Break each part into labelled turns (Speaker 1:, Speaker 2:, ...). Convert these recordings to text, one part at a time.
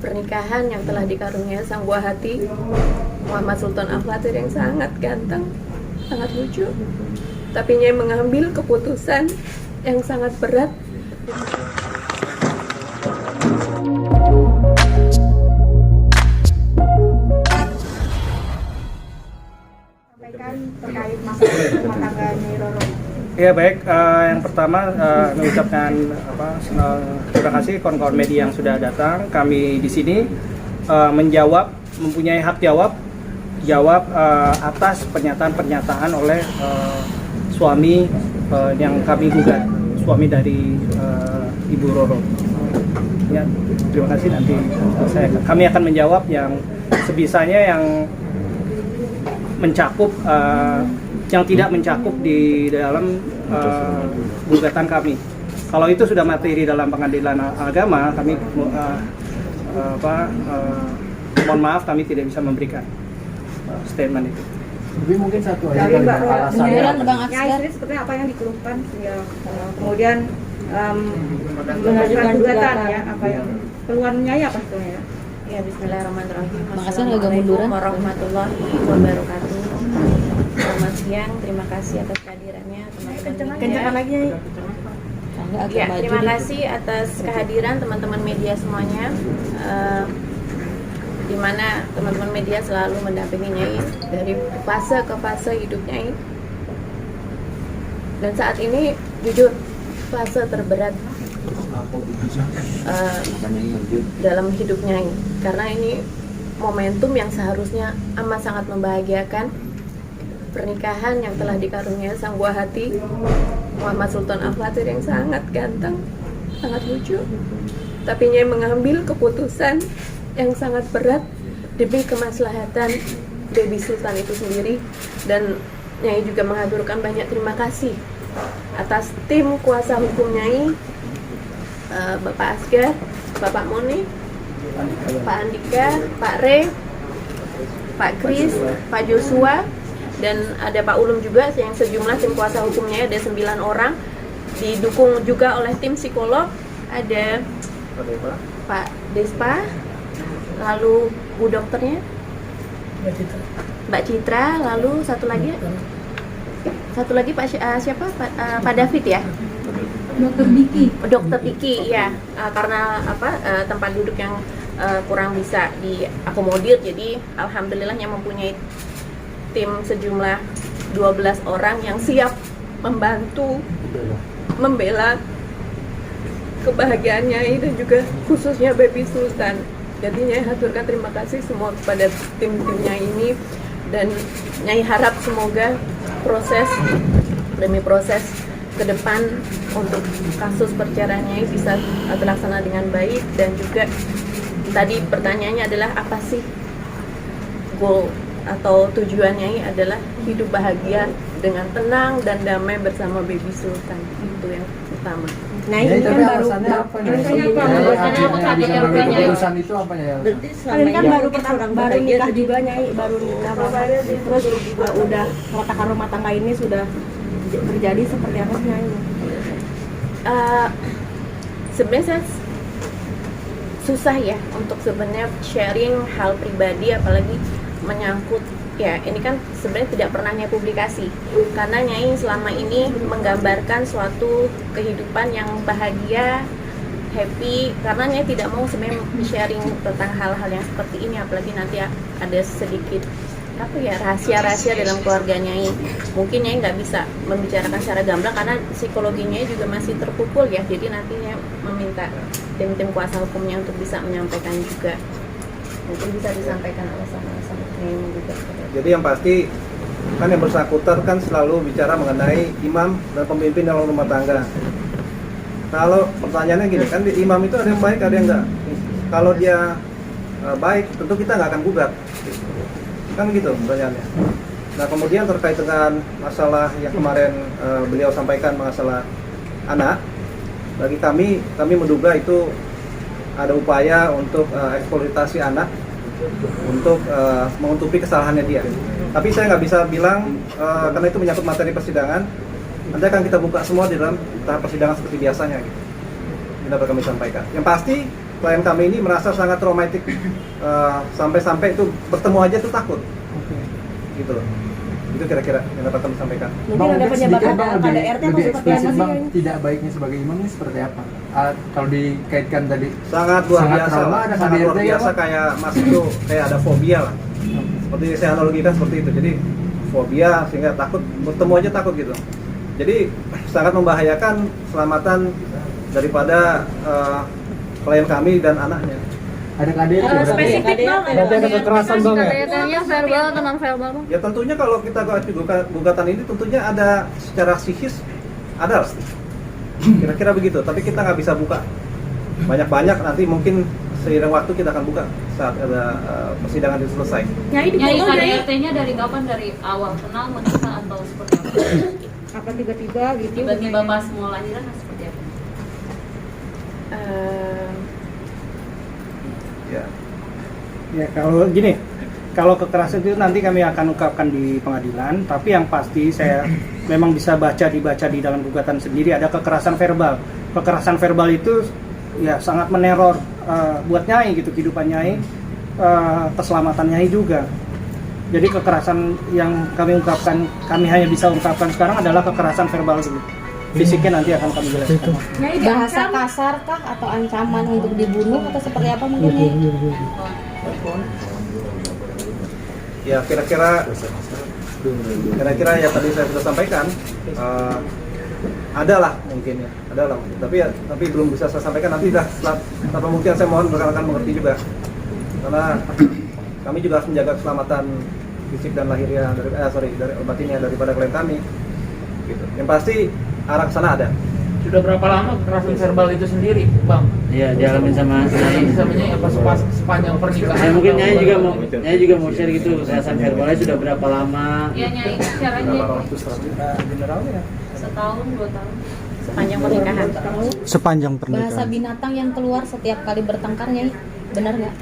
Speaker 1: pernikahan yang telah dikaruniai sang buah hati Muhammad Sultan Al-Fatih yang sangat ganteng, sangat lucu, tapi Nyai mengambil keputusan yang sangat berat.
Speaker 2: Sampaikan terkait masalah rumah tangga Nyai Roro.
Speaker 3: Ya baik, yang pertama mengucapkan terima kasih kawan-kawan media yang sudah datang. Kami di sini mempunyai hak jawab atas pernyataan oleh suami yang kami gugat, suami dari Ibu Roro. Ya, terima kasih. Nanti kami akan menjawab yang sebisanya yang mencakup yang tidak mencakup di dalam gugatan kami. Kalau itu sudah materi dalam pengadilan agama, kami mohon maaf, kami tidak bisa memberikan statement itu.
Speaker 4: Tapi mungkin satu aja
Speaker 2: Dari Mbak
Speaker 4: alasannya.
Speaker 2: Nyai sendiri seperti apa yang dikeluhkan sehingga kemudian mengajukan gugatan ya, apa yang keluhan Nyai apa sebetulnya?
Speaker 1: Ya, bismillahirrahmanirrahim.
Speaker 5: Makasih, agak munduran.
Speaker 1: Assalamualaikum warahmatullahi wabarakatuh. Selamat siang, terima kasih atas kehadirannya teman-teman media.
Speaker 2: lagi Nyai.
Speaker 1: Ya, terima kasih atas kehadiran teman-teman media semuanya. Di mana teman-teman media selalu mendampingi Nyai dari fase ke fase hidup Nyai. Dan saat ini jujur fase terberat dalam hidup Nyai, karena ini momentum yang seharusnya amat sangat membahagiakan, pernikahan yang telah dikaruniai sang buah hati Muhammad Sultan Al-Fatih yang sangat ganteng, sangat lucu, tapi Nyai mengambil keputusan yang sangat berat demi kemaslahatan Baby Sultan itu sendiri. Dan Nyai juga mengaturkan banyak terima kasih atas tim kuasa hukum Nyai, Bapak Asgar, Bapak Moni, Pak Andika, Pak Re, Pak Kris, Pak Joshua, dan ada Pak Ulum juga, yang sejumlah tim kuasa hukumnya ada 9 orang, didukung juga oleh tim psikolog, ada Pak Despa, lalu Bu Dokternya Mbak Citra, lalu satu lagi Pak siapa? Pak David ya? Dokter Diki ya, karena tempat duduk yang kurang bisa diakomodir, jadi alhamdulillahnya mempunyai tim sejumlah 12 orang yang siap membantu membela kebahagiaan Nyai dan juga khususnya Baby Sultan. Jadi Nyai haturkan terima kasih semua kepada tim-timnya ini, dan Nyai harap semoga proses demi proses ke depan untuk kasus perceraian Nyai bisa terlaksana dengan baik. Dan juga tadi pertanyaannya adalah apa sih goal atau tujuan Nyai adalah hidup bahagia dengan tenang dan damai bersama Baby Sultan, itu yang utama.
Speaker 2: Nyai ini kan baru
Speaker 4: Keputusan itu apa ya?
Speaker 2: Kalian kan baru nikah juga Nyai, baru nikah, terus udah mengatakan rumah tangga ini sudah terjadi seperti apa sih Nyai?
Speaker 1: Sebenarnya saya susah ya untuk sebenarnya sharing hal pribadi, apalagi menyangkut ya ini kan sebenarnya tidak pernah Nyai publikasi, karena Nyai selama ini menggambarkan suatu kehidupan yang bahagia, happy, karena Nyai tidak mau sebenarnya sharing tentang hal-hal yang seperti ini, apalagi nanti ada sedikit rahasia-rahasia dalam keluarga Nyai. Mungkin Nyai nggak bisa membicarakan secara gamblang karena psikologinya juga masih terpukul ya, jadi nantinya meminta tim-tim kuasa hukumnya untuk bisa menyampaikan juga. Mungkin bisa disampaikan alasan-alasan Nyai juga.
Speaker 6: Jadi yang pasti kan yang bersangkutan kan selalu bicara mengenai imam dan pemimpin dalam rumah tangga. Kalau pertanyaannya gini, kan di imam itu ada yang baik, ada yang enggak. Kalau dia baik, tentu kita nggak akan gugat. Kan begitu pertanyaannya. Nah kemudian terkait dengan masalah yang kemarin beliau sampaikan, masalah anak, bagi kami menduga itu ada upaya untuk eksploitasi anak untuk menutupi kesalahannya dia. Tapi saya nggak bisa bilang karena itu menyangkut materi persidangan. Nanti akan kita buka semua di dalam tahap persidangan seperti biasanya. Gitu. Ini dapat kami sampaikan. Yang pasti klien kami ini merasa sangat traumatik, sampai-sampai itu bertemu aja tuh takut, gitu loh. Itu kira-kira yang dapat kami sampaikan.
Speaker 2: Mungkin ada penyebabnya pada RT atau seperti apa sih?
Speaker 4: Bang, tidak baiknya sebagai imam ini seperti apa? Kalau dikaitkan tadi
Speaker 6: Sangat luar biasa,
Speaker 4: trauma, ada
Speaker 6: sangat luar
Speaker 4: KDRT ya,
Speaker 6: biasa,
Speaker 4: Pak?
Speaker 6: kayak Mas itu kayak ada fobia lah. Seperti saya analogikan seperti itu. Jadi fobia sehingga takut, bertemu aja takut gitu. Jadi sangat membahayakan keselamatan daripada klien kami dan anaknya.
Speaker 4: ada KDRT berarti?
Speaker 2: Spesifik bang,
Speaker 3: Berarti ada kekerasan bang ya?
Speaker 1: KDRT-nya verbal atau non verbal?
Speaker 6: Ya tentunya kalau kita gugatan ini tentunya ada secara psikis ada lah. Kira-kira begitu, tapi kita nggak bisa buka banyak-banyak, nanti mungkin seiring waktu kita akan buka saat ada persidangan itu selesai.
Speaker 2: Nyai di
Speaker 5: Nyai
Speaker 2: Bogor, Nyai.
Speaker 5: KDRT-nya dari kapan? Dari awal kenal, menikah, atau seperti apa?
Speaker 2: Apa tiba-tiba gitu?
Speaker 5: Tiba-tiba pas mau lahiran atau seperti apa?
Speaker 6: Ya.
Speaker 3: Ya kalau gini, kalau kekerasan itu nanti kami akan ungkapkan di pengadilan, tapi yang pasti saya memang bisa dibaca di dalam gugatan sendiri ada kekerasan verbal. Kekerasan verbal itu ya sangat meneror buat Nyai gitu, kehidupan Nyai, keselamatan Nyai juga. Jadi kekerasan yang kami ungkapkan, kami hanya bisa ungkapkan sekarang adalah kekerasan verbal dulu. Fisiknya nanti akan kami jelaskan.
Speaker 2: Nyai
Speaker 7: Bahasa
Speaker 2: diancam.
Speaker 7: kasar kah atau ancaman untuk dibunuh atau seperti apa mungkin Nyai?
Speaker 6: Ya kira-kira ya tadi saya sudah sampaikan, adalah mungkin ya, adalah mungkin. Tapi belum bisa saya sampaikan, nanti setelah pembuktian saya mohon rekan-rekan mengerti juga, karena kami juga harus menjaga keselamatan fisik dan lahirnya dari batinnya daripada klien kami. Gitu. Yang pasti arah ke sana ada.
Speaker 8: Sudah berapa lama kekerasan verbal itu sendiri, Bang?
Speaker 9: Iya, dialami sama Nyai.
Speaker 8: Sama Nyai apa sepanjang pernikahan?
Speaker 9: Ya mungkin
Speaker 8: atau-
Speaker 9: Nyai juga mau share gitu, kekerasan verbalnya sudah berapa lama?
Speaker 5: Ya Nyai, caranya
Speaker 3: Generalnya
Speaker 5: setahun, 2 tahun.
Speaker 1: Sepanjang pernikahan.
Speaker 3: sepanjang
Speaker 7: Bahasa binatang yang keluar setiap kali bertengkar Nyai, benar nggak?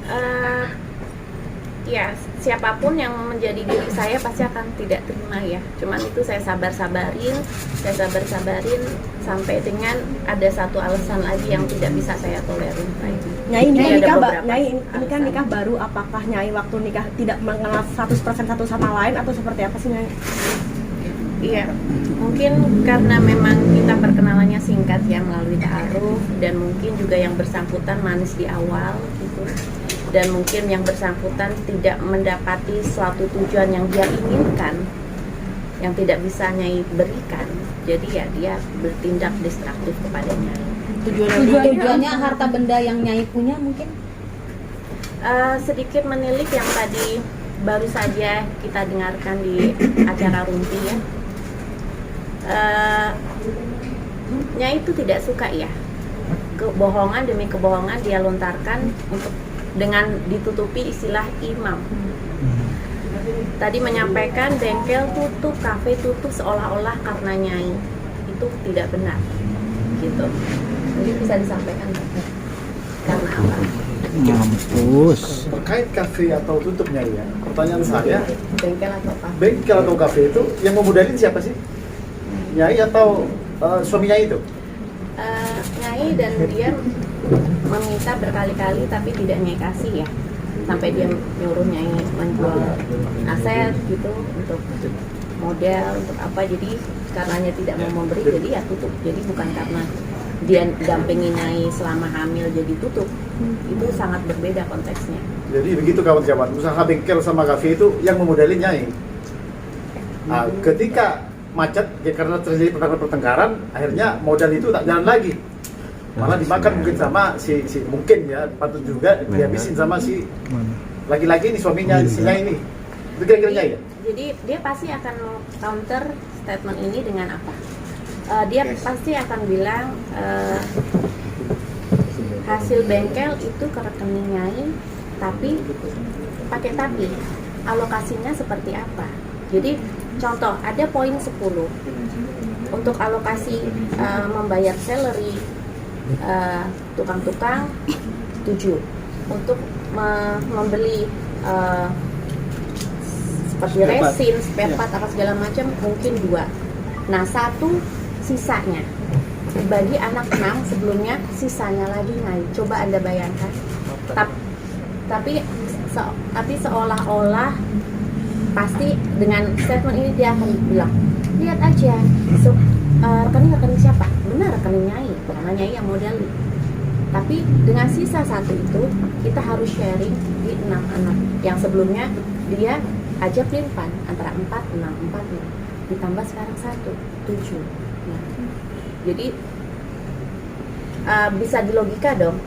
Speaker 1: Ya, siapapun yang menjadi diri saya pasti akan tidak terima ya. Cuman itu saya sabar-sabarin sampai dengan ada satu alasan lagi yang tidak bisa saya tolerir lagi.
Speaker 2: Nyai ini
Speaker 1: Jadi ada
Speaker 2: nikah,
Speaker 1: beberapa
Speaker 2: Nyai ini kan
Speaker 1: alasan.
Speaker 2: nikah baru. Apakah Nyai waktu nikah tidak mengenal 100% satu sama lain atau seperti apa sih Nyai?
Speaker 1: Iya, mungkin karena memang kita perkenalannya singkat ya melalui ta'aruf, dan mungkin juga yang bersangkutan manis di awal gitu. Dan mungkin yang bersangkutan tidak mendapati suatu tujuan yang dia inginkan, yang tidak bisa Nyai berikan. Jadi ya dia bertindak destruktif kepada Nyai.
Speaker 7: Tujuannya harta benda yang Nyai punya mungkin?
Speaker 1: Sedikit menilik yang tadi baru saja kita dengarkan di acara Rumpi ya. Nyai itu tidak suka ya, kebohongan demi kebohongan dia lontarkan untuk dengan ditutupi istilah imam. Tadi menyampaikan bengkel tutup, kafe tutup seolah-olah karena Nyai. Itu tidak benar gitu. Jadi bisa disampaikan karena apa?
Speaker 3: Mampus.
Speaker 10: Terkait kafe atau tutupnya ya, pertanyaan saya,
Speaker 1: Bengkel atau kafe?
Speaker 10: bengkel atau kafe itu yang memodalin siapa sih? Nyai atau suami Nyai itu?
Speaker 1: Nyai, dan dia meminta berkali-kali tapi tidak Nyai kasih ya, sampai dia nyuruh Nyai menjual aset gitu untuk modal untuk apa. Jadi karena Nyai tidak mau memberi, jadi ya tutup. Jadi bukan karena dia dampingi Nyai selama hamil jadi tutup. Itu sangat berbeda konteksnya.
Speaker 10: Jadi begitu kawan-kawan, usaha bengkel sama kafe itu yang memodalin Nyai. Nah, ketika macet ya karena terjadi pertengkaran, akhirnya modal itu tak jalan lagi. Malah dimakan mungkin sama si mungkin ya, patut juga dihabisin sama si laki-laki ini, suaminya si Nyai ini. Itu kira-kira Nyai ya?
Speaker 1: Jadi dia pasti akan counter statement ini dengan apa? Dia pasti akan bilang hasil bengkel itu ke rekening Nyai, tapi pakai tapi alokasinya seperti apa? Jadi contoh ada poin 10 untuk alokasi membayar salary tukang-tukang 7, untuk membeli seperti resin, spare part apa segala macam mungkin 2. Nah 1 sisanya
Speaker 2: bagi anak 6 sebelumnya sisanya lagi Nyai. Coba Anda bayangkan. Tapi seolah-olah pasti dengan statement ini dia akan bilang, lihat aja rekening siapa? Benar, rekening Nyai, karena Nyai yang modalin. Tapi dengan sisa 1 itu kita harus sharing di 6 anak yang sebelumnya dia aja pelimpan antara 4, 6, 4, 6 ditambah sekarang 1, 7. Nah, jadi bisa dilogika dong,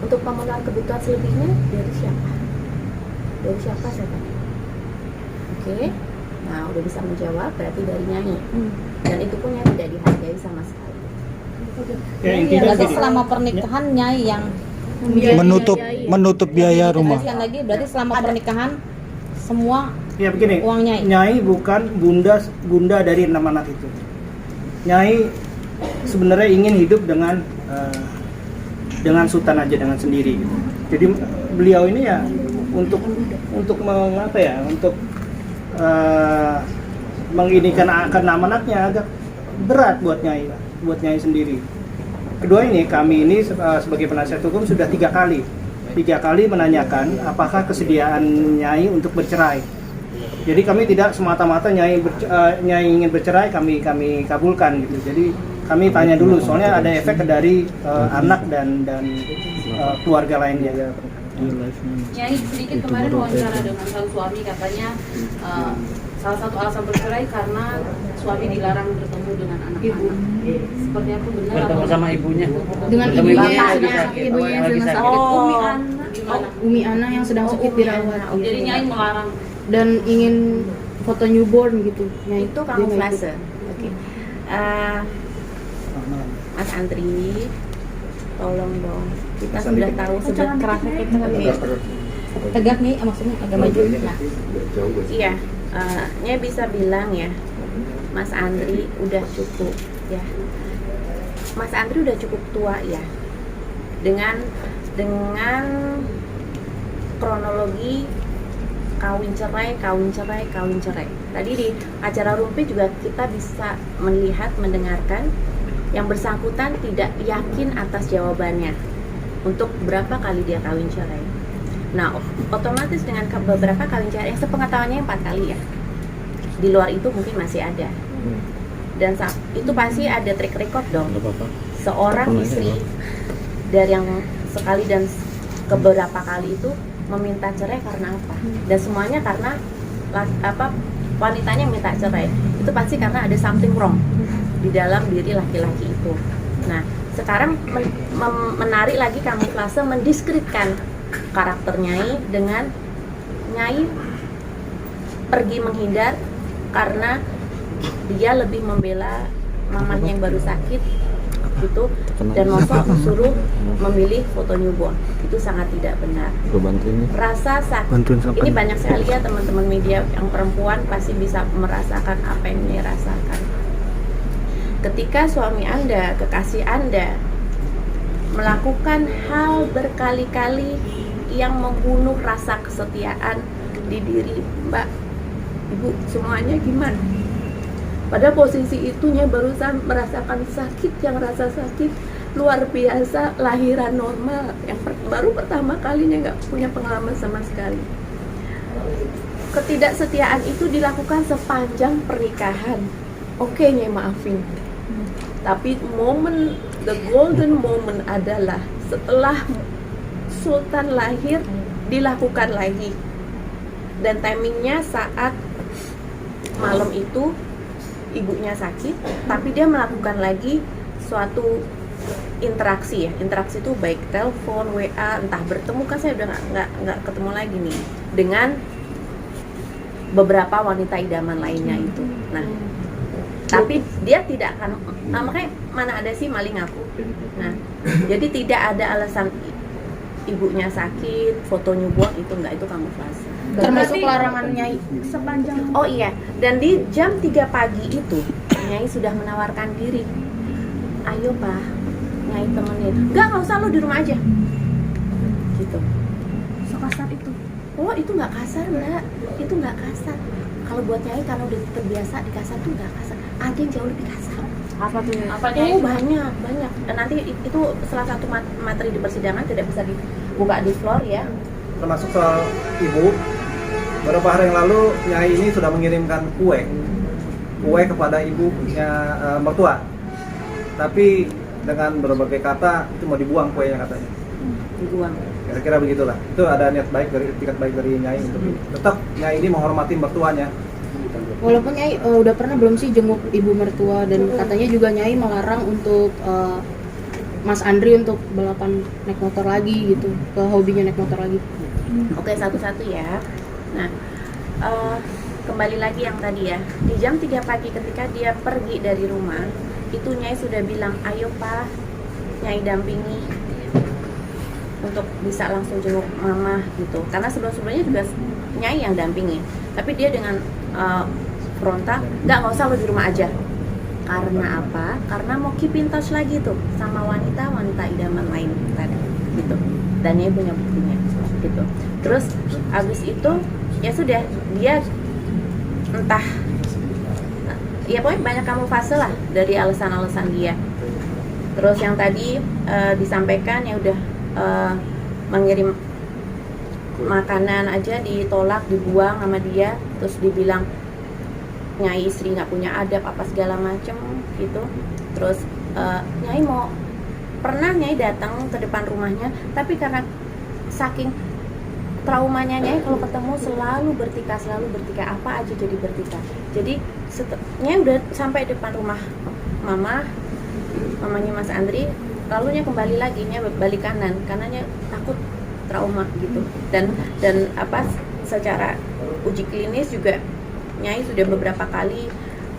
Speaker 2: untuk pemenuhan kebutuhan selebihnya dari siapa? Dari siapa siapa? Oke, nah udah bisa menjawab berarti dari Nyai. Dan itu pun Nyai tidak dihargai sama sekali.
Speaker 7: Berarti selama pernikahan Nyai yang
Speaker 3: menutup biaya rumah.
Speaker 7: Sekali lagi, berarti selama pernikahan semua
Speaker 3: Ya begini,
Speaker 7: uang Nyai.
Speaker 3: Nyai bukan bunda dari 6 anak itu. Nyai sebenarnya ingin hidup dengan Sultan aja, dengan sendiri gitu. Jadi beliau ini ya untuk mengapa ya, untuk menginikan akan amanatnya agak berat buat Nyai sendiri. Kedua ini kami ini sebagai penasihat hukum sudah 3 kali menanyakan apakah kesediaan Nyai untuk bercerai. Jadi kami tidak semata-mata Nyai ingin bercerai kami kabulkan gitu. Jadi kami tanya dulu, soalnya ada efek dari anak dan keluarga lainnya.
Speaker 5: Nyai sedikit kemarin wawancara dengan sang suami, katanya salah satu alasan bercerai karena suami dilarang bertemu dengan anak-anak. Seperti apa, benar
Speaker 9: Bertemu
Speaker 5: atau
Speaker 9: sama ibunya.
Speaker 2: Dengan
Speaker 9: Bertemu
Speaker 2: ibunya
Speaker 9: yang
Speaker 2: sedang
Speaker 9: lagi
Speaker 2: sakit, ibunya
Speaker 9: lagi
Speaker 2: sedang
Speaker 9: sakit.
Speaker 2: sakit.
Speaker 5: gimana?
Speaker 2: Umi Ana yang sedang sakit dirawat.
Speaker 5: Jadi Nyai melarang.
Speaker 2: Dan ingin foto newborn gitu. Nyai
Speaker 1: Itu kamuflase. Oke. Mas Andri, tolong dong. Kita sudah tahu sudah kerasnya kita
Speaker 7: tegak nih, maksudnya agak maju. Nah,
Speaker 1: iya, Nyai bisa bilang ya, Mas Andri udah cukup ya. Mas Andri udah cukup tua ya. Dengan kronologi kawin cerai. Tadi di acara Rumpi juga kita bisa melihat, mendengarkan yang bersangkutan tidak yakin atas jawabannya untuk berapa kali dia kawin cerai. Nah, otomatis dengan beberapa kali cerai, yang sepengetahuannya 4 kali ya. Di luar itu mungkin masih ada. Dan itu pasti ada track record dong. Seorang istri dari yang sekali dan beberapa kali itu meminta cerai karena apa? Dan semuanya karena wanitanya minta cerai. Itu pasti karena ada something wrong di dalam diri laki-laki itu. Nah, sekarang menarik lagi kamuflase, mendiskreditkan karakter Nyai dengan Nyai pergi menghindar karena dia lebih membela mamahnya yang baru sakit gitu, dan mosok suruh memilih foto newborn. Itu sangat tidak benar. Rasa sakit ini banyak sekali ya teman-teman media yang perempuan pasti bisa merasakan apa yang Nyai rasakan. Ketika suami Anda, kekasih Anda melakukan hal berkali-kali yang membunuh rasa kesetiaan di diri Mbak, Ibu, semuanya gimana? Pada posisi itu Nyai barusan merasakan sakit, yang rasa sakit luar biasa, lahiran normal, yang baru pertama kalinya nggak punya pengalaman sama sekali. Ketidaksetiaan itu dilakukan sepanjang pernikahan. Oke, Nyai maafin. Tapi the golden moment adalah setelah Sultan lahir, dilakukan lagi. Dan timingnya saat malam itu ibunya sakit, tapi dia melakukan lagi suatu interaksi ya. Interaksi itu baik telepon, WA, entah bertemu, kan saya udah nggak ketemu lagi nih, dengan beberapa wanita idaman lainnya itu. Nah, tapi dia tidak akan, makanya mana ada sih maling aku. Nah, jadi tidak ada alasan ibunya sakit, foto newborn itu enggak, itu kamuflase.
Speaker 2: Termasuk larangan Nyai sepanjang.
Speaker 1: Oh iya, dan di jam 3 pagi itu Nyai sudah menawarkan diri. Ayo Pak, Nyai temenin. Enggak usah, lo di rumah aja. Gitu.
Speaker 2: Sekasar itu.
Speaker 1: Oh, itu nggak kasar Mbak, itu nggak kasar. Kalau buat Nyai karena udah terbiasa di kasar tuh nggak kasar. Ada yang jauh lebih kasar.
Speaker 2: Apa tuh?
Speaker 5: Apa
Speaker 2: Oh, banyak. Dan nanti itu salah satu materi di persidangan tidak bisa dibuka di floor ya.
Speaker 6: Termasuk soal ibu. Beberapa hari yang lalu Nyai ini sudah mengirimkan kue kepada ibunya mertua. Tapi dengan berbagai kata itu mau dibuang kuenya katanya.
Speaker 2: Dibuang.
Speaker 6: Kira-kira begitulah. Itu ada niat baik dari etikat baik dari Nyai untuk tetap Nyai ini menghormati mertuanya.
Speaker 7: Walaupun Nyai udah pernah belum sih jenguk ibu mertua, dan katanya juga Nyai melarang untuk Mas Andri untuk balapan naik motor lagi gitu, ke hobinya naik motor lagi.
Speaker 2: Oke, satu-satu ya. Nah, kembali lagi yang tadi ya. Di jam 3 pagi ketika dia pergi dari rumah, itu Nyai sudah bilang, "Ayo Pak, Nyai dampingi untuk bisa langsung jenguk mama," gitu. Karena sebelum-sebelumnya juga Nyai yang dampingi. Tapi dia dengan frontal, nggak usah, lo di rumah aja. Karena apa? Karena mau keep in touch lagi tuh sama wanita idaman lain tadi, gitu. Dan Nyai punya buktinya, gitu. Terus abis itu ya sudah, dia entah, ya pokoknya banyak kamuflase lah dari alasan-alasan dia. Terus yang tadi disampaikan ya udah mengirim makanan aja ditolak, dibuang sama dia, terus dibilang Nyai istri nggak punya adab apa segala macem gitu. Terus Nyai pernah Nyai datang ke depan rumahnya, tapi karena saking traumanya Nyai kalau ketemu selalu bertikai apa aja jadi bertikai. Jadi Nyai udah sampai depan rumah mamanya Mas Andri, lalu Nyai kembali lagi, Nyai balik kanan karena Nyai takut trauma gitu. Dan apa, secara uji klinis juga Nyai sudah beberapa kali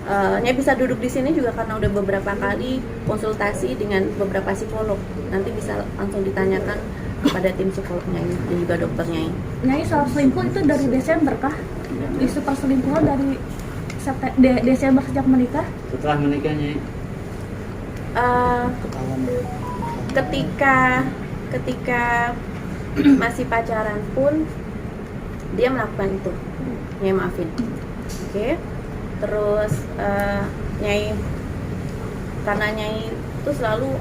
Speaker 2: Nyai bisa duduk di sini juga karena udah beberapa kali konsultasi dengan beberapa psikolog. Nanti bisa langsung ditanyakan kepada tim psikolognya dan juga dokternya.
Speaker 11: Nyai, soal selingkuh itu dari Desember kah? Isu perselingkuhan dari Desember sejak menikah?
Speaker 9: Setelah menikah, Nyai?
Speaker 2: Ketika masih pacaran pun dia melakukan itu. Nyai maafin. Oke. Terus Nyai, karena Nyai itu selalu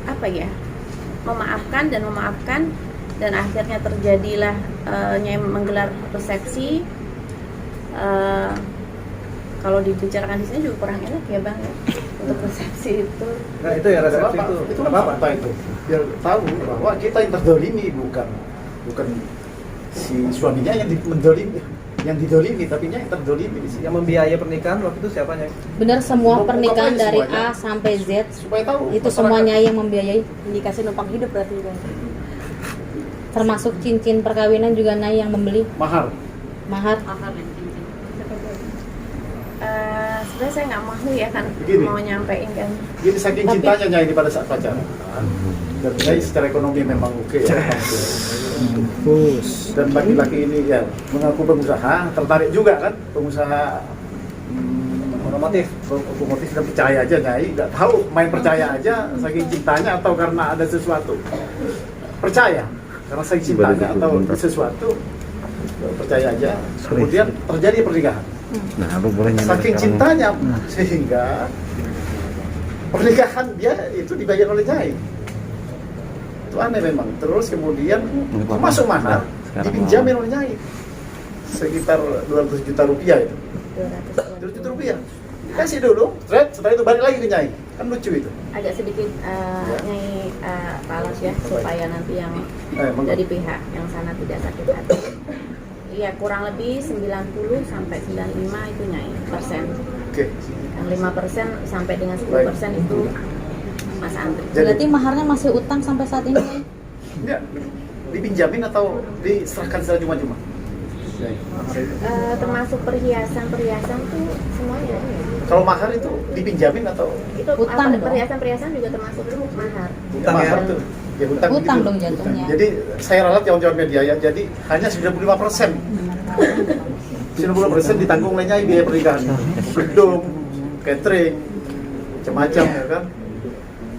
Speaker 2: apa ya, memaafkan dan akhirnya terjadilah Nyai menggelar resepsi. Kalau dibicarakan di sini juga kurang enak ya Bang ya, untuk resepsi itu.
Speaker 6: Nah itu ya resepsi itu apa
Speaker 10: itu? Biar tahu bahwa kita yang terdolimi, bukan si suaminya yang didolimi, tapi yang terdolimi di sini.
Speaker 6: Yang membiayai pernikahan waktu itu siapa Nyai?
Speaker 7: Benar, semua pernikahan dari
Speaker 10: semuanya.
Speaker 7: A sampai Z
Speaker 10: Supaya tahu
Speaker 7: itu semuanya yang membiayai. Dikasih numpang hidup berarti kan. Termasuk cincin perkawinan juga Nyai yang membeli.
Speaker 10: Mahar
Speaker 5: dan cincin.
Speaker 2: Sebenarnya saya nggak mau ya kan.
Speaker 10: Begini.
Speaker 2: Mau nyampein kan.
Speaker 10: Jadi saking cintanya Nyai ini pada saat pacaran. Dan Nyai secara ekonomi memang oke ya. Dan laki-laki ini ya mengaku pengusaha, tertarik juga kan, pengusaha otomotif dan percaya aja Nyai, nggak tahu main percaya aja saking cintanya atau karena ada sesuatu. Percaya karena saking cintanya atau sesuatu, percaya aja. Kemudian terjadi pernikahan. Saking cintanya sehingga pernikahan dia itu dibayar oleh Nyai. Itu aneh memang. Terus kemudian masuk mahar dipinjamin oleh Nyai sekitar 200 juta rupiah itu. 200 juta rupiah dikasih dulu, setelah itu balik lagi ke Nyai. Kan lucu itu.
Speaker 2: Agak sedikit Nyai balas ya, supaya nanti yang dari pihak yang sana tidak sakit hati. Iya, kurang lebih 90 sampai 95 itu Nyai persen.
Speaker 10: Oke.
Speaker 2: Yang 5% sampai dengan 10% itu Mas Andri.
Speaker 7: Berarti maharnya masih utang sampai saat ini?
Speaker 10: Enggak, dipinjamin atau diserahkan secara cuma-cuma?
Speaker 2: Termasuk perhiasan tuh semuanya.
Speaker 10: Kalau mahar itu dipinjamin atau
Speaker 2: Itu
Speaker 7: utang dong.
Speaker 2: perhiasan juga termasuk mahar.
Speaker 10: utang ya? Tuh. Ya,
Speaker 7: Utang
Speaker 10: gitu.
Speaker 7: dong jatuhnya.
Speaker 10: Jadi saya ralat kawan-kawan media ya, jadi hanya 95%. 90% ditanggung oleh Nyai biaya pernikahan. Gedung, catering, macam-macam ya kan.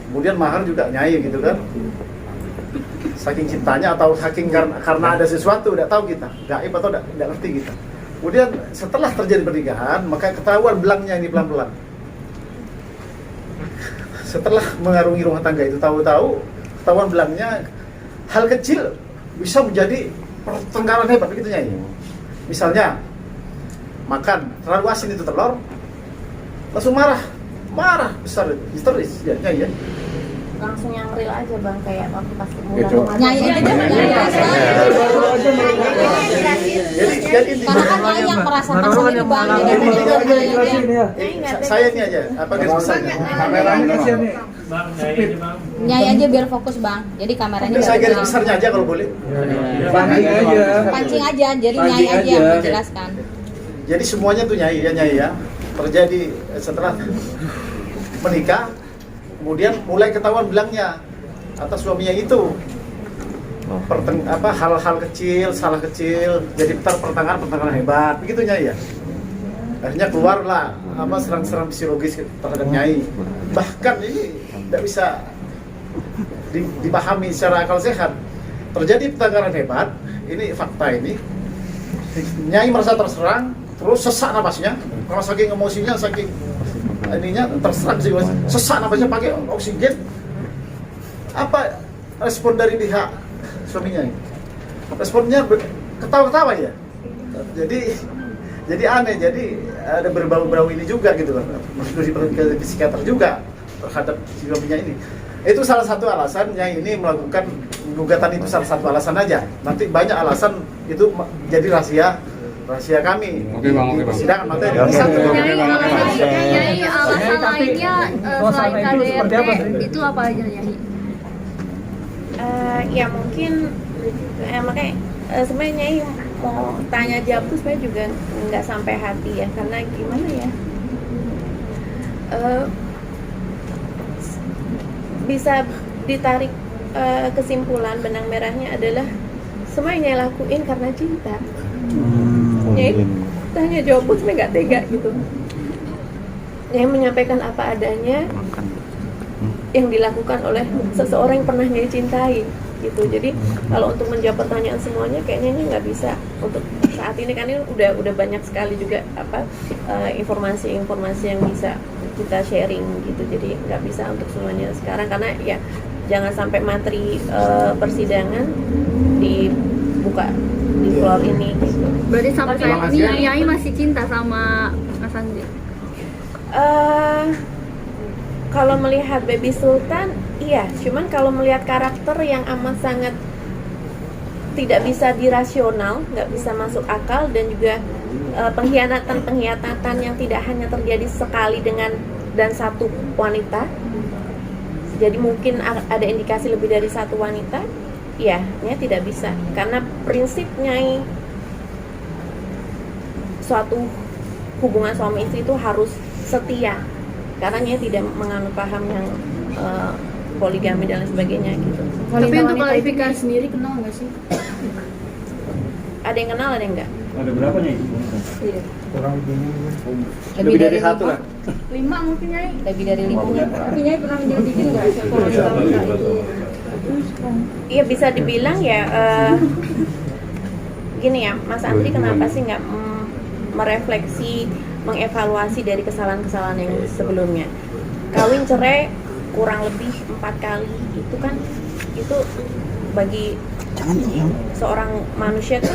Speaker 10: Kemudian mahar juga Nyai gitu kan. Saking cintanya atau saking karena ada sesuatu, tidak tahu kita, gaib atau tidak ngerti kita. Kemudian setelah terjadi pernikahan, maka ketahuan belangnya ini pelan-pelan. setelah mengarungi rumah tangga itu tahu-tahu ketahuan belangnya hal kecil bisa menjadi pertengkaran hebat begitu Nyai. Misalnya makan terlalu asin itu telur, langsung marah besar, histeris ya Nyai ya.
Speaker 2: Langsung yang real aja bang, kayak waktu pas
Speaker 10: Gitu.
Speaker 2: Ramadan.
Speaker 7: Nyai aja deh,
Speaker 10: Jadi
Speaker 7: karena kan Nyai yang merasakan sendiri bang.
Speaker 10: saya ini aja apa garis besarnya.
Speaker 6: Kameranya sih nih.
Speaker 7: Nyai aja biar fokus bang. Jadi kameranya
Speaker 10: Saya
Speaker 7: biar
Speaker 10: garis
Speaker 7: tenang.
Speaker 10: besarnya aja kalau boleh.
Speaker 6: Pancing aja.
Speaker 7: Pancing aja, jadi Nyai
Speaker 6: Pancing
Speaker 7: aja yang
Speaker 6: aja.
Speaker 7: menjelaskan.
Speaker 10: Jadi semuanya tuh Nyai ya terjadi setelah menikah, kemudian mulai ketahuan bilangnya atas suaminya itu hal-hal kecil, salah kecil, jadi pertengahan hebat, begitu Nyai ya. Akhirnya keluarlah serang-serang psikologis terhadap Nyai. Bahkan ini tidak bisa dipahami secara akal sehat. Terjadi pertengkaran hebat, ini fakta ini. Nyai merasa terserang, terus sesak napasnya, karena saking emosinya, saking ininya terserang sih, sesak napasnya pakai oksigen. Apa respon dari pihak suaminya ini? Responnya ketawa-ketawa ya. Jadi aneh, jadi ada berbau-bau ini juga gitu kan. Mesti ke psikiater juga terhadap suaminya ini. Itu salah satu alasannya ini melakukan gugatan, itu salah satu alasan aja. Nanti banyak alasan itu jadi rahasia kami.
Speaker 4: Oke, Bang.
Speaker 10: Persidangan materi ini satu.
Speaker 11: Nyai, alasan lainnya selain KDRT itu apa aja Nyai?
Speaker 1: Ya mungkin makanya sebenarnya Nyai mau tanya jawab tuh sebenarnya juga nggak sampai hati ya, karena gimana ya, bisa ditarik kesimpulan benang merahnya adalah semua yang Nyai lakuin karena cinta. Nyai tanya jawab pun sebenarnya nggak tega gitu. Nyai menyampaikan apa adanya yang dilakukan oleh seseorang yang pernah Nyai cintai gitu. Jadi kalau untuk menjawab pertanyaan semuanya kayaknya Nyai nggak bisa untuk saat ini, kan ini udah banyak sekali juga informasi-informasi yang bisa kita sharing gitu. Jadi nggak bisa untuk semuanya sekarang, karena ya jangan sampai materi persidangan dibuka di floor ini gitu.
Speaker 11: Berarti sampai saat ini Nyai masih cinta sama Mas Andri?
Speaker 1: Kalau melihat Baby Sultan, iya. Cuman kalau melihat karakter yang amat sangat tidak bisa dirasional, nggak bisa masuk akal, dan juga pengkhianatan yang tidak hanya terjadi sekali dan satu wanita. Jadi mungkin ada indikasi lebih dari satu wanita. Iya, Nyai tidak bisa. Karena prinsip Nyai suatu hubungan suami istri itu harus setia. Karena Nyai tidak menganut paham yang poligami dan lain sebagainya gitu.
Speaker 11: Tapi untuk klarifikasi
Speaker 7: sendiri kenal nggak sih?
Speaker 1: Ada yang kenal, ada yang enggak?
Speaker 3: Ada berapa nih?
Speaker 6: Kurang
Speaker 3: Lebih dari satu lah.
Speaker 11: 5 mungkin Nyai.
Speaker 7: Lebih dari 5.
Speaker 11: Tapi Nyai pernah menyelidiki nggak?
Speaker 1: Iya, bisa dibilang ya gini ya, Mas Andri kenapa sih nggak merefleksi, mengevaluasi dari kesalahan-kesalahan yang sebelumnya? Kawin cerai kurang lebih 4 kali, itu kan itu bagi seorang manusia itu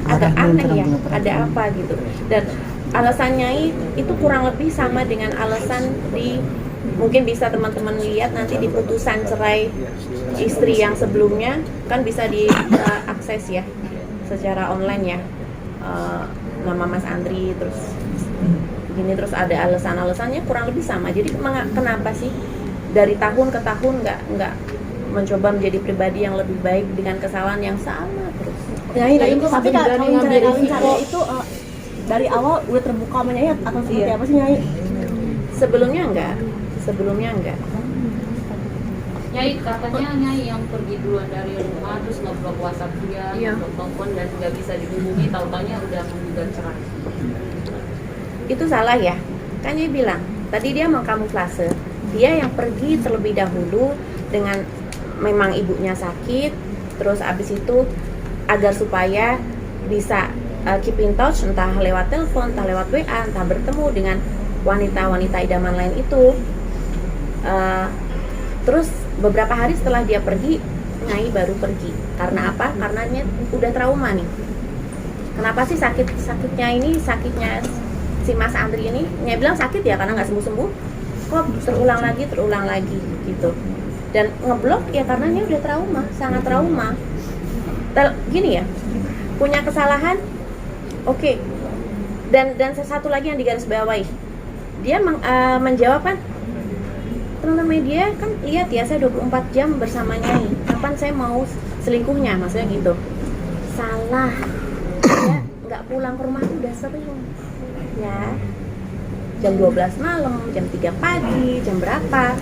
Speaker 1: agak aneh ya, ada apa gitu. Dan alasannya itu kurang lebih sama dengan alasan mungkin bisa teman-teman lihat nanti di putusan cerai istri yang sebelumnya, kan bisa diakses ya secara online ya, nama Mas Andri terus gini, terus ada alasannya kurang lebih sama. Jadi kenapa sih dari tahun ke tahun nggak mencoba menjadi pribadi yang lebih baik dengan kesalahan yang sama terus?
Speaker 11: Nyai, tapi kalau kawin cerai itu dari awal udah terbuka sama Nyai atau seperti apa sih Nyai?
Speaker 1: Sebelumnya enggak.
Speaker 5: Nyai, katanya Nyai yang pergi duluan dari rumah, terus ngeblok WhatsApp dia, ngeblok telepon, dan nggak bisa dihubungi, tahu-taunya udah menggugat cerai.
Speaker 1: Itu salah ya, kan Nyai bilang tadi dia mengkamuflase, dia yang pergi terlebih dahulu dengan memang ibunya sakit, terus abis itu agar supaya bisa keep in touch, entah lewat telepon, entah lewat WA, entah bertemu dengan wanita-wanita idaman lain itu.
Speaker 2: Terus beberapa hari setelah dia pergi, Nyai baru pergi. Karena apa? Karena Nyai udah trauma nih. Kenapa sih sakitnya ini, sakitnya si Mas Andri ini? Nyai bilang sakit ya karena nggak sembuh-sembuh. Kok terulang lagi gitu. Dan ngeblok ya karena Nyai udah trauma, sangat trauma. Gini ya, punya kesalahan, oke. Dan satu lagi yang digarisbawahi, dia menjawab kan, teman-teman media kan lihat ya, saya 24 jam bersama Nyai, kapan saya mau selingkuhnya, maksudnya gitu. Salah, dia nggak pulang ke rumah udah sering ya, jam 12 malam, jam 3 pagi, jam berapa.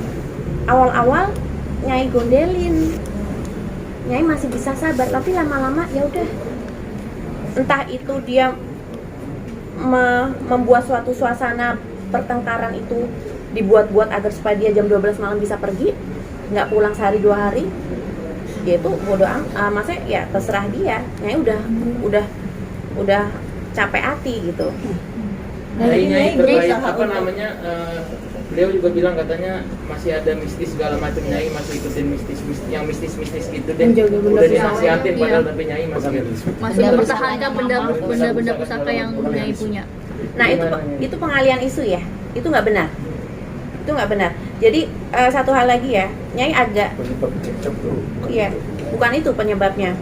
Speaker 2: Awal-awal Nyai gondelin, Nyai masih bisa sabar, tapi lama-lama ya udah, entah itu dia membuat suatu suasana pertengkaran itu dibuat-buat agar supaya dia jam 12 malam bisa pergi, nggak pulang sehari 2 hari, ya itu bodoh maksudnya ya terserah dia. Nyai udah capek hati gitu.
Speaker 8: Nyai terkait apa namanya, beliau juga bilang katanya masih ada mistis segala macam, Nyai masih ikutin mistis yang mistis gitu deh. Udah dinasihatin padahal tapi Nyai masih
Speaker 11: mempertahankan benda-benda pusaka yang Nyai punya.
Speaker 2: Nah itu pengalian isu ya, itu nggak benar. Jadi satu hal lagi ya, Nyai agak, iya, bukan itu penyebabnya.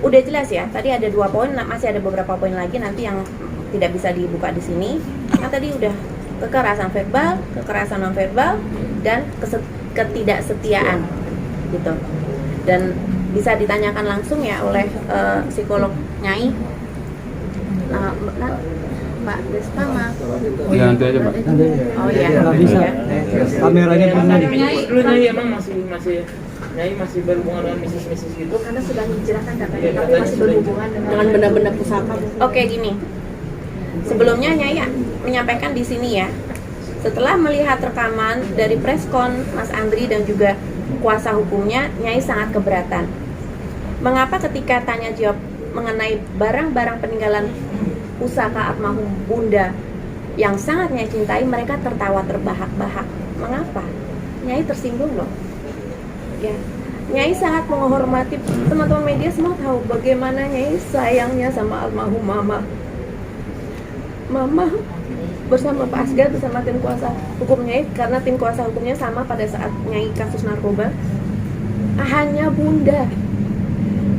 Speaker 2: Udah jelas ya, tadi ada 2 poin, masih ada beberapa poin lagi nanti yang tidak bisa dibuka di sini. Nah tadi udah kekerasan verbal, kekerasan non verbal, dan ketidaksetiaan gitu. Dan bisa ditanyakan langsung ya oleh psikolog Nyai. Nah, Mbak Despa mah.
Speaker 4: Ya nanti aja Mbak.
Speaker 2: Oh iya.
Speaker 3: Bisa. Kameranya pernah di.
Speaker 8: Dulu Nyai emang masih Nyai masih berhubungan dengan mistis gitu.
Speaker 2: Karena sudah hijrah kan katanya,
Speaker 8: Iya,
Speaker 2: tapi
Speaker 8: katanya
Speaker 2: masih
Speaker 8: sudah
Speaker 2: berhubungan
Speaker 7: Dengan benda-benda pusaka.
Speaker 2: Oke, gini. Sebelumnya Nyai menyampaikan di sini ya, setelah melihat rekaman dari preskon Mas Andri dan juga kuasa hukumnya, Nyai sangat keberatan. Mengapa ketika tanya jawab mengenai barang-barang peninggalan pusaka almarhum Bunda yang sangat Nyai cintai, mereka tertawa terbahak-bahak. Mengapa? Nyai tersinggung loh. Ya, Nyai sangat menghormati, teman-teman media semua tahu bagaimana Nyai sayangnya sama almarhum Mama bersama Pak Asgar, bersama tim kuasa hukum Nyai, karena tim kuasa hukumnya sama pada saat Nyai kasus narkoba. Hanya Bunda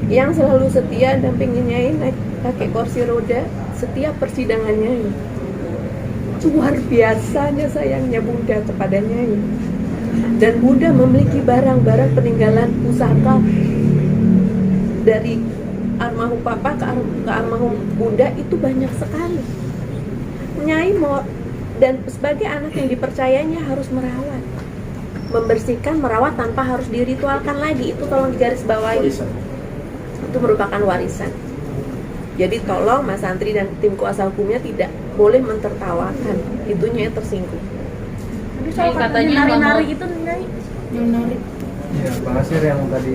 Speaker 2: yang selalu setia dampingin Nyai naik pakai kursi roda setiap persidangannya. Luar biasanya sayangnya Bunda kepada Nyai. Dan Bunda memiliki barang-barang peninggalan pusaka dari almarhum Papa ke almarhum Bunda itu banyak sekali. Nyai dan sebagai anak yang dipercayanya harus merawat, membersihkan, merawat tanpa harus diritualkan lagi. Itu tolong digarisbawahi. Itu merupakan warisan. Jadi tolong Mas Andri dan tim kuasa hukumnya tidak boleh mentertawakan. Itu Nyai tersinggung.
Speaker 11: Tapi soal katanya nari-nari itu Nyai.
Speaker 4: Ya, Pak Nasir yang tadi